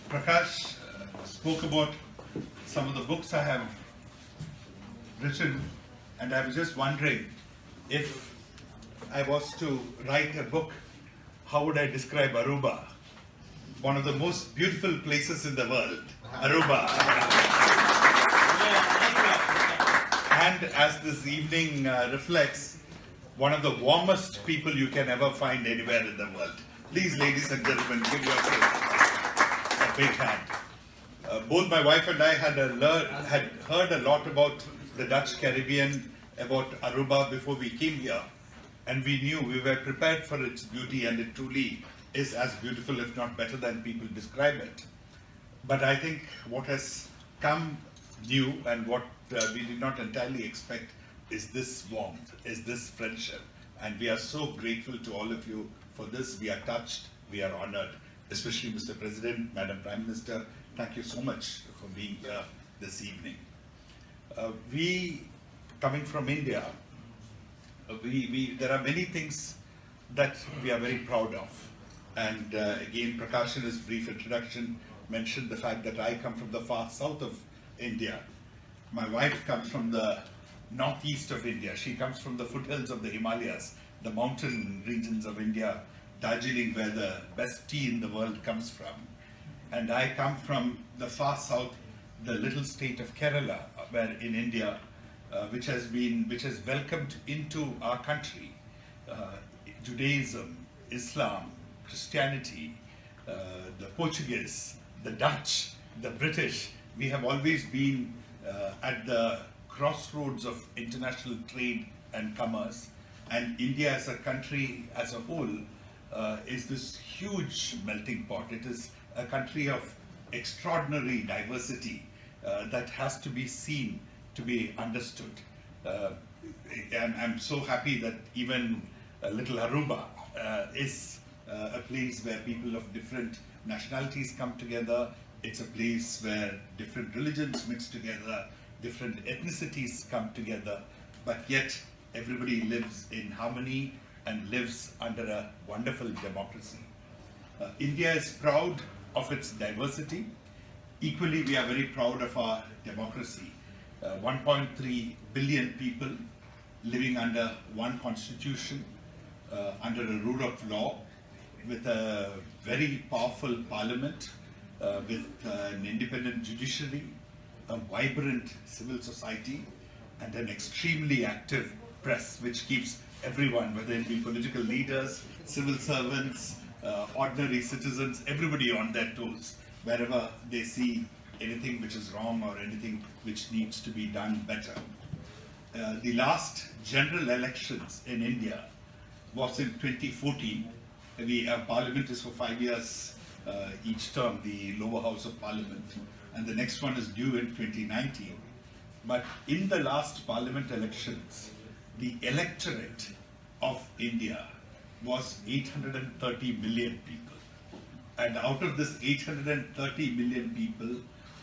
Prakash spoke about some of the books I have written, and I was just wondering if I was to write a book, how would I describe Aruba? One of the most beautiful places in the world, Aruba. And as this evening reflects, one of the warmest people you can ever find anywhere in the world. Please, ladies and gentlemen, give yourself a big hand. Both my wife and I had heard a lot about the Dutch Caribbean, about Aruba before we came here, and we knew, we were prepared for its beauty, and it truly is as beautiful, if not better, than people describe it. But I think what has come new and what we did not entirely expect is this warmth, is this friendship, and we are so grateful to all of you for this. We are touched, we are honored, especially Mr. President, Madam Prime Minister. Thank you so much for being here this evening. We, coming from India, there are many things that we are very proud of. And again, Prakash in his brief introduction mentioned the fact that I come from the far south of India. My wife comes from the northeast of India. She comes from the foothills of the Himalayas, the mountain regions of India, Darjeeling, where the best tea in the world comes from. And I come from the far south, the little state of Kerala, where in India, which has welcomed into our country Judaism, Islam, Christianity, the Portuguese, the Dutch, the British. We have always been at the crossroads of international trade and commerce, and India as a country as a whole is this huge melting pot. It is a country of extraordinary diversity that has to be seen, to be understood. And I'm so happy that even little Aruba is a place where people of different nationalities come together. It's a place where different religions mix together, different ethnicities come together, but yet everybody lives in harmony and lives under a wonderful democracy. India is proud of its diversity. Equally, we are very proud of our democracy. 1.3 billion people living under one constitution, under a rule of law, with a very powerful parliament, with an independent judiciary, a vibrant civil society, and an extremely active press, which keeps everyone, whether it be political leaders, civil servants, ordinary citizens, everybody on their toes, wherever they see anything which is wrong or anything which needs to be done better. The last general elections in India was in 2014. Our parliament is for 5 years each term, the lower house of parliament, and the next one is due in 2019. But in the last parliament elections, the electorate of India was 830 million people. And out of this 830 million people,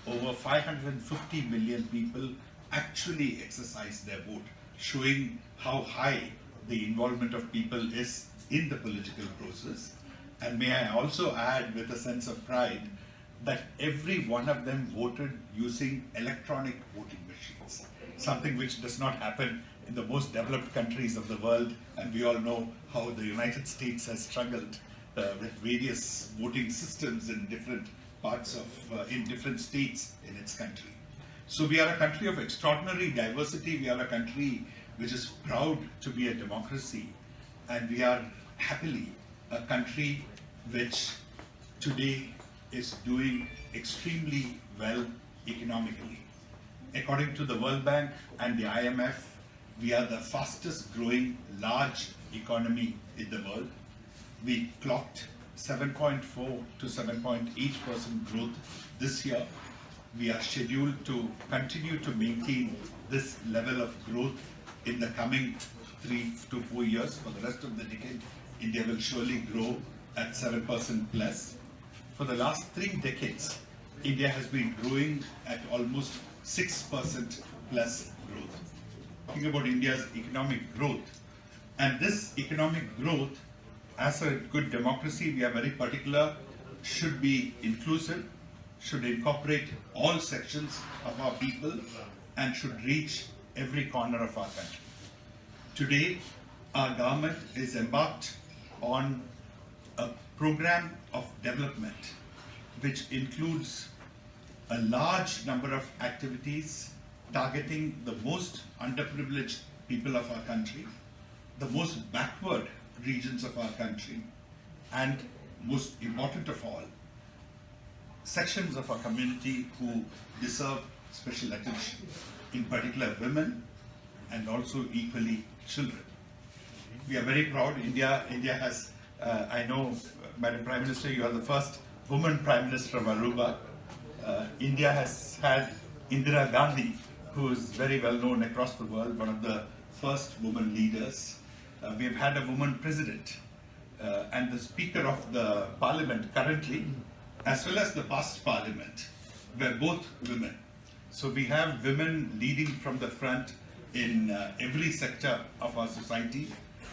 over 550 million people actually exercise their vote, showing how high the involvement of people is in the political process. And may I also add, with a sense of pride, that every one of them voted using electronic voting machines, something which does not happen in the most developed countries of the world, and we all know how the United States has struggled with various voting systems in different parts of, in different states in its country. So we are a country of extraordinary diversity. We are a country which is proud to be a democracy, and we are happily a country which today is doing extremely well economically. According to the World Bank and the IMF, we are the fastest growing large economy in the world. We clocked 7.4 to 7.8% growth this year. We are scheduled to continue to maintain this level of growth in the coming 3 to 4 years. For the rest of the decade, India will surely grow at 7% plus. For the last 3 decades, India has been growing at almost 6% plus growth. Talking about India's economic growth, and this economic growth, as a good democracy, we are very particular, should be inclusive, should incorporate all sections of our people and should reach every corner of our country. Today, our government is embarked on a program of development which includes a large number of activities targeting the most underprivileged people of our country, the most backward regions of our country, and most important of all, sections of our community who deserve special attention, in particular women and also equally children. We are very proud. India has, I know, Madam Prime Minister, you are the first woman Prime Minister of Aruba. India has had Indira Gandhi, who is very well known across the world, one of the first woman leaders. We have had a woman president, and the Speaker of the Parliament currently, as well as the past Parliament, were both women. So we have women leading from the front in every sector of our society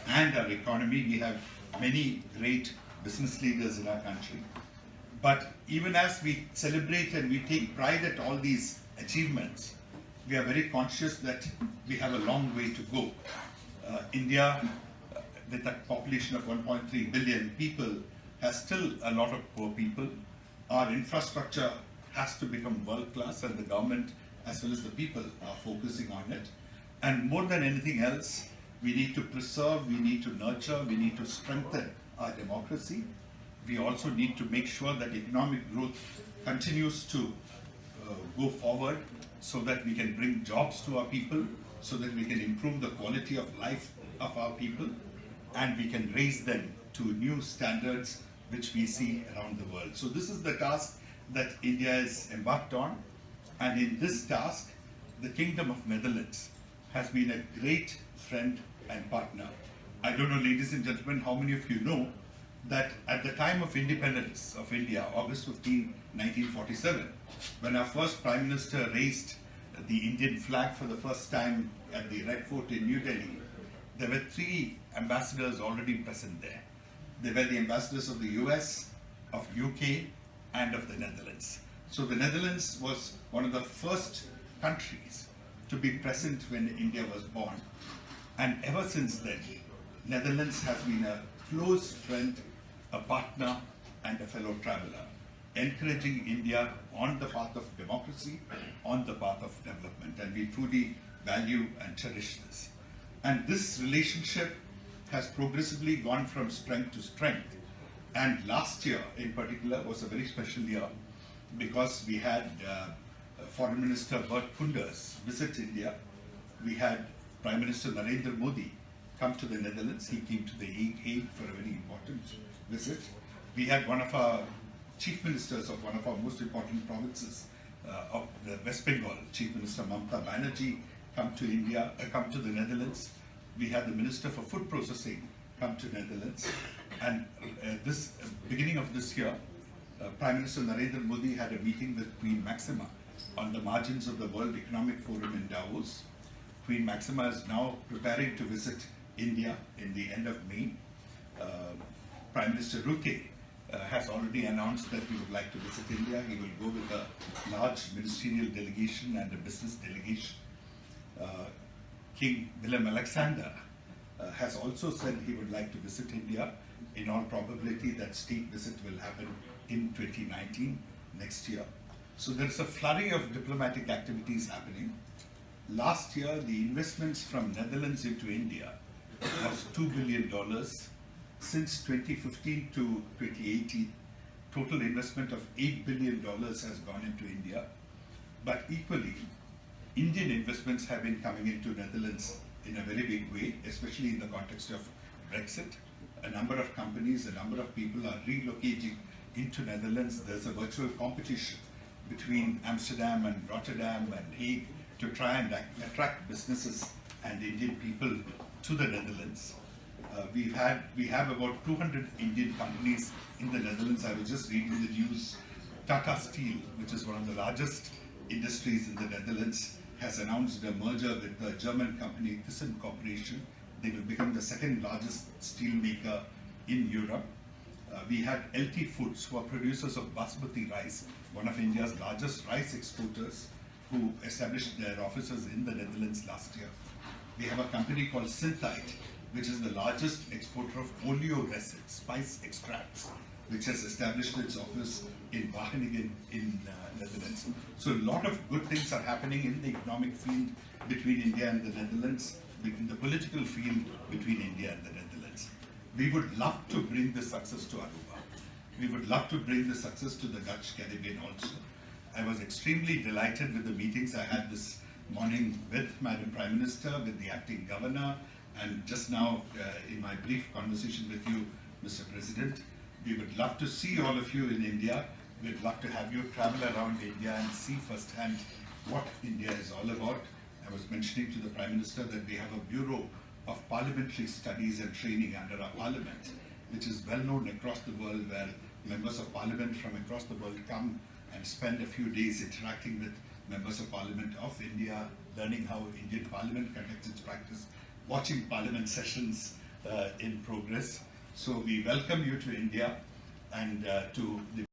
and our economy. We have many great business leaders in our country. But even as we celebrate and we take pride at all these achievements, we are very conscious that we have a long way to go. India, with a population of 1.3 billion people, has still a lot of poor people. Our infrastructure has to become world-class, and the government as well as the people are focusing on it. And more than anything else, we need to preserve, we need to nurture, we need to strengthen our democracy. We also need to make sure that economic growth continues to go forward so that we can bring jobs to our people, so that we can improve the quality of life of our people, and we can raise them to new standards which we see around the world. So this is the task that India is embarked on, and in this task, the Kingdom of Netherlands has been a great friend and partner. I don't know, ladies and gentlemen, how many of you know that at the time of independence of India, August 15, 1947, when our first Prime Minister raised the Indian flag for the first time at the Red Fort in New Delhi, there were 3 ambassadors already present there. They were the ambassadors of the US, of UK, and of the Netherlands. So the Netherlands was one of the first countries to be present when India was born. And ever since then, Netherlands has been a close friend, a partner, and a fellow traveler, encouraging India on the path of democracy, on the path of development. And we truly value and cherish this. And this relationship has progressively gone from strength to strength. And last year, in particular, was a very special year because we had Foreign Minister Bert Koenders visit India. We had Prime Minister Narendra Modi come to the Netherlands. He came to the Hague for a very important visit. We had one of our chief ministers of one of our most important provinces of the West Bengal, Chief Minister Mamta Banerjee, come to India, come to the Netherlands. We had the Minister for Food Processing come to Netherlands. And this beginning of this year, Prime Minister Narendra Modi had a meeting with Queen Maxima on the margins of the World Economic Forum in Davos. Queen Maxima is now preparing to visit India in the end of May. Prime Minister Rutte has already announced that he would like to visit India. He will go with a large ministerial delegation and a business delegation. King Willem-Alexander has also said he would like to visit India. In all probability, that state visit will happen in 2019, next year. So there's a flurry of diplomatic activities happening. Last year, the investments from Netherlands into India was $2 billion. Since 2015 to 2018, total investment of $8 billion has gone into India. But equally, Indian investments have been coming into Netherlands in a very big way, especially in the context of Brexit. A number of companies, a number of people are relocating into Netherlands. There's a virtual competition between Amsterdam and Rotterdam and Hague to try and attract businesses and Indian people to the Netherlands. We have about 200 Indian companies in the Netherlands. I was just reading the news. Tata Steel, which is one of the largest industries in the Netherlands, has announced a merger with the German company Thyssen Corporation. They will become the second largest steel maker in Europe. we had LT Foods, who are producers of basmati rice, one of India's largest rice exporters, who established their offices in the Netherlands last year. We have a company called Synthite, which is the largest exporter of oleoresin, spice extracts, which has established its office in Wageningen in Netherlands. So a lot of good things are happening in the economic field between India and the Netherlands, in the political field between India and the Netherlands. We would love to bring this success to Aruba. We would love to bring this success to the Dutch Caribbean also. I was extremely delighted with the meetings I had this morning with Madam Prime Minister, with the acting governor, and just now in my brief conversation with you, Mr. President. We would love to see all of you in India. We'd love to have you travel around India and see firsthand what India is all about. I was mentioning to the Prime Minister that we have a Bureau of Parliamentary Studies and Training under our Parliament, which is well known across the world, where members of Parliament from across the world come and spend a few days interacting with members of Parliament of India, learning how Indian Parliament conducts its practice, watching Parliament sessions in progress. So we welcome you to India and to the